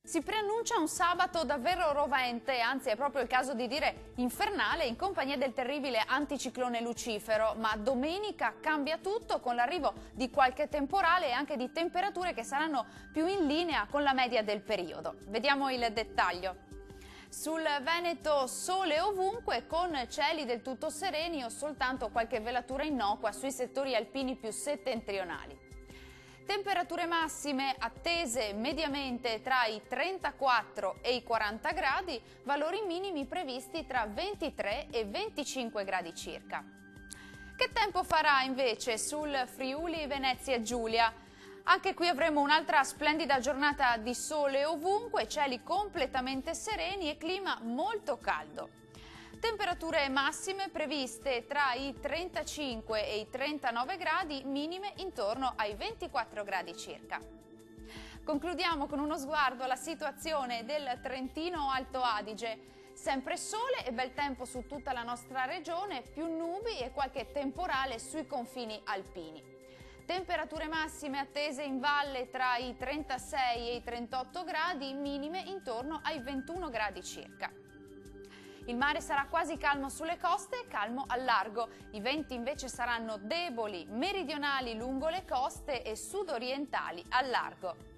Si preannuncia un sabato davvero rovente, anzi è proprio il caso di dire infernale, in compagnia del terribile anticiclone Lucifero, ma domenica cambia tutto con l'arrivo di qualche temporale e anche di temperature che saranno più in linea con la media del periodo. Vediamo il dettaglio. Sul Veneto sole ovunque, con cieli del tutto sereni o soltanto qualche velatura innocua sui settori alpini più settentrionali. Temperature massime attese mediamente tra i 34 e i 40 gradi, valori minimi previsti tra 23 e 25 gradi circa. Che tempo farà invece sul Friuli Venezia Giulia? Anche qui avremo un'altra splendida giornata di sole ovunque, cieli completamente sereni e clima molto caldo. Temperature massime previste tra i 35 e i 39 gradi, minime intorno ai 24 gradi circa. Concludiamo con uno sguardo alla situazione del Trentino Alto Adige. Sempre sole e bel tempo su tutta la nostra regione, più nubi e qualche temporale sui confini alpini. Temperature massime attese in valle tra i 36 e i 38 gradi, minime intorno ai 21 gradi circa. Il mare sarà quasi calmo sulle coste e calmo al largo. I venti invece saranno deboli, meridionali lungo le coste e sudorientali al largo.